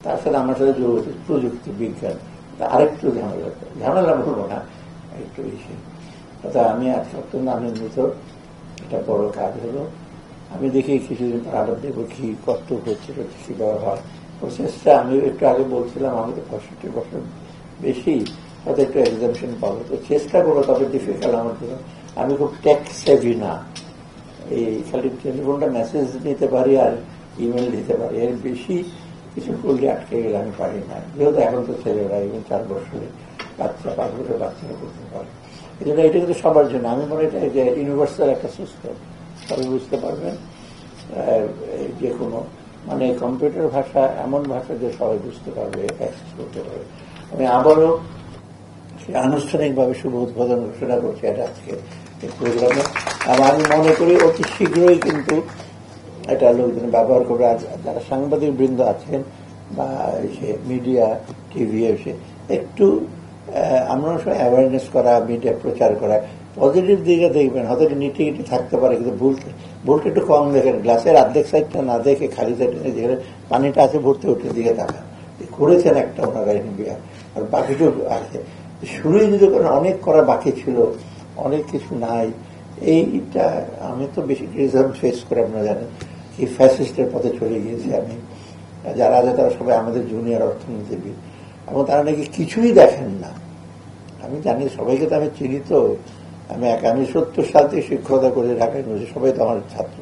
তার সাথে আমার সাথে যোগ হচ্ছে প্রযুক্তি বিজ্ঞান, আরেকটু ঝামেলা বলবো না, একটু বেশি কথা। আমি আজকে অত্যন্ত আনন্দিত, এটা বড় কাজ হলো। আমি দেখি কিছুদিন পর আবার দেখবো কি কত হচ্ছে, কিভাবে হয় প্রসেসটা। আমি একটু আগে বলছিলাম আমি তো 65 বছর বেশি, হয়তো একটু এক্সামশন পাবো, তো চেষ্টা করবো। তবে ডিফিকাল্ট আমার জন্য, আমি খুব টেক সেভি না। এই খালি টেলিফোনটা মেসেজ নিতে পারি আর ইমেল দিতে পারি, এর বেশি কিছু করলে আটকে গেলে আমি পারি না। যেহেতু এখন তো ছেলেরা এবং 4 বছরের বাচ্চা 5 বছরের বাচ্চারা করতে পারে, এই জন্য এটা কিন্তু সবার জন্য। আমি মনে হয় যে ইউনিভার্সাল একটা সিস্টেম, সবাই বুঝতে পারবেন। যে কোনো মানে কম্পিউটার ভাষা এমন ভাষা যে সবাই বুঝতে পারবে, অ্যাক্সেস করতে পারবে। আমি আবারও সে আনুষ্ঠানিকভাবে শুভ উদ্বোধন ঘোষণা করছি এটা আজকে এই প্রোগ্রামে। আর আমি মনে করি অতি শীঘ্রই কিন্তু এটা লোকজন ব্যবহার করবে। আজ যারা সাংবাদিক বৃন্দ আছেন বা সে মিডিয়া টিভি এসে একটু আমরা সময় অ্যাওয়ারনেস করা, মিডিয়া প্রচার করা, পজিটিভ দিকে দেখবেন। হয়তো নিটি ইটি থাকতে পারে, কিন্তু ভুলটা একটু কম দেখেন। গ্লাসের অর্ধেক সাইডটা না দেখে খালি সাইডে যেখানে পানিটা আছে ভর্তি ওটার দিকে তাকান। করেছেন একটা ওনারা ইন্ডিয়া, আর বাকিটুকু আছে। শুরুই যদি করেন, অনেক করা বাকি ছিল, অনেক কিছু নাই। এইটা আমি তো বেশি ক্রিটিসিজম ফেস করে, আপনারা জানেন কি ফ্যাসিস্টের পথে চলে গিয়েছি আমি। যারা আছে তারা সবাই আমাদের জুনিয়র অর্থনীতিবিদ, এবং তারা নাকি কিছুই দেখেন না। আমি জানি, সবাইকে তো আমি চিনি। তো আমি 70 সাল থেকে শিক্ষকতা করে ঢাকা ইউনিভার্সিটি, সবাই তো আমার ছাত্র।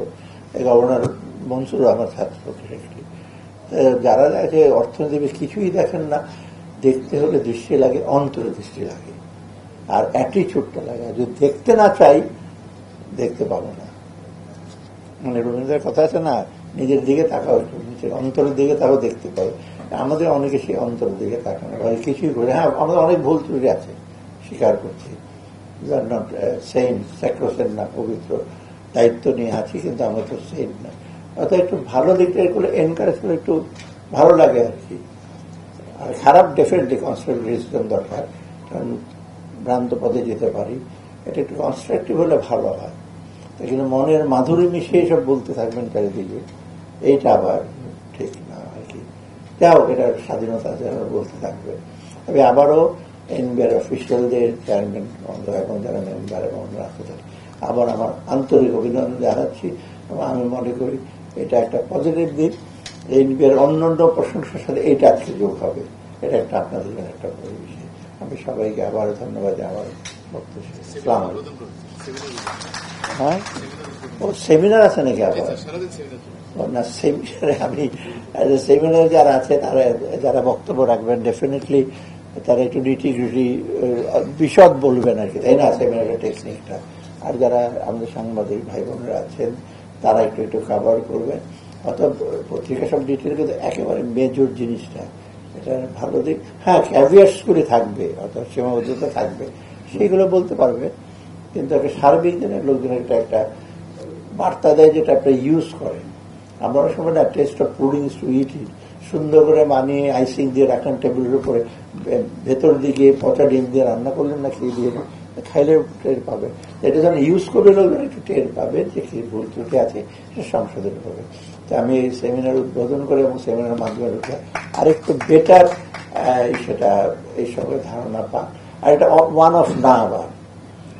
এই গভর্নর মনসুরও আমার ছাত্র। যারা আছে অর্থনীতিবিদ কিছুই দেখেন না। দেখতে হলে দৃষ্টি লাগে, অন্তরে দৃষ্টি লাগে, আর অ্যাটিচিউডটা লাগে। যদি দেখতে না চাই, দেখতে পাবো না। মানে রবীন্দ্রের কথা আছে না, নিজের দিকে তাকাও, নিজের অন্তরের দিকে তাকাও, দেখতে পাবে। আমাদের অনেকে সেই অন্তরের দিকে তাকানো হয়, কিছুই করে। হ্যাঁ, আমাদের অনেক ভুল ত্রুটি আছে, স্বীকার করছি। নট সেন্ট, স্যাক্রোসেন্ট না, পবিত্র, দায়িত্ব নিয়ে আছি, কিন্তু আমরা তো সেন্ট না। অর্থাৎ একটু ভালো দিকটা করে এনকারেজ করে একটু ভালো লাগে আর কি। আর খারাপ ডেফিনেটলি কনস্ট্রাকটিভ ক্রিটিসিজম দরকার, কারণ ভ্রান্ত পথে যেতে পারি। এটা একটু কনস্ট্রাকটিভ হলে ভালো হয়। কিন্তু মনের মাধুরী মিশিয়ে সব বলতে থাকবেন চারিদিকে, এইটা আবার ঠিক না আর কি। যাও, এটার স্বাধীনতা যারা বলতে থাকবে। তবে আবারও এনবিআর অফিসিয়ালদের, চেয়ারম্যান এখন যারা মেম্বার এবং আবার আমার আন্তরিক অভিনন্দন জানাচ্ছি। এবং আমি মনে করি এটা একটা পজিটিভ দিক। এনবিআর অন্যান্য প্রশংসার সাথে এইটা আজকে যোগ হবে। এটা একটা আপনাদের জন্য একটা পরিবেশ। আমি সবাইকে আবারও ধন্যবাদ। আমার বক্তব্য ইসলাম। হ্যাঁ, ও সেমিনার আছে নাকি আবার? না, সেমিনারে আমি সেমিনারে যারা আছে তারা যারা বক্তব্য রাখবেন, ডেফিনেটলি তারা একটু নিটি-গ্রিটি বিশদ বলবেন আর কি, তাই না, সেমিনারের টেকনিকটা। আর যারা আমাদের সাংবাদিক ভাই বোনেরা আছেন তারা একটু একটু কাভার করবেন। অর্থাৎ পত্রিকা সব ডিটেল, কিন্তু একেবারে মেজর জিনিসটা, এটা ভালো দিক। হ্যাঁ, ক্যাভিয়ার্সগুলি থাকবে, অর্থাৎ সীমাবদ্ধতা থাকবে, সেইগুলো বলতে পারবে। কিন্তু একটা সার্বিক দিনের লোকজনের একটা বার্তা দেয়, যেটা একটা ইউজ করে। আমরা অনেক সময় না, টেস্ট অফ পুডিংস টু ইট ইট, সুন্দর করে বানিয়ে আইসিং দিয়ে রাখলেন টেবিলের উপরে, ভেতর দিকে পচা ডিম দিয়ে রান্না করলেন না, খেয়ে দিয়ে খাইলে টের পাবে। এটা যখন ইউজ করবে লোকজন একটু টের পাবে যে কি ভুল ত্রুটি আছে, সে সংশোধন হবে। তো আমি এই সেমিনার উদ্বোধন করে এবং সেমিনারের মাধ্যমে আরেকটু বেটার সেটা এই সঙ্গে ধারণা পান। আর এটা ওয়ান অফ না আবার,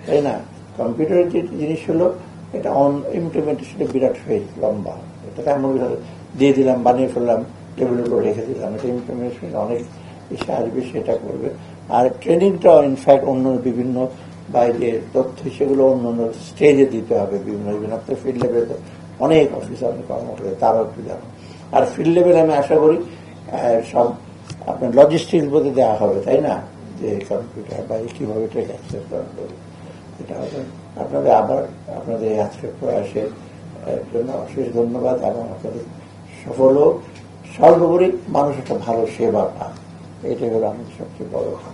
তাই না? কম্পিউটারের যে জিনিস হলো, এটা ইমপ্লিমেন্টেশনে বিরাট হয়ে লম্বা। এটা এমন দিয়ে দিলাম, বানিয়ে ফেললাম, টেবিলের উপর রেখে দিলাম। এটা ইমপ্লিমেন্টেশন অনেক বেশি আসবে, সেটা করবে। আর ট্রেনিংটা ইনফ্যাক্ট অন্য বিভিন্ন বাইরে তথ্য সেগুলো অন্য অন্য স্টেজে দিতে হবে। বিভিন্ন আপনার ফিল্ড লেভেলে তো অনেক অফিসার, অনেক কর্মকর্তা, তারাও একটু জানো। আর ফিল্ড লেভেলে আমি আশা করি সব আপনার লজিস্টিক্স বলতে দেওয়া হবে, তাই না, যে কম্পিউটার বা কীভাবে এটাকে অ্যাক্সেস করা হবে। এটা হবে। আপনাদের আবার আপনাদের আজকের প্রয়াসের জন্য অশেষ ধন্যবাদ, এবং আপনাদের সফল হোক। সর্বোপরি মানুষ একটা ভালো সেবা পান, এটাই হলো আমাদের সবচেয়ে বড় কথা।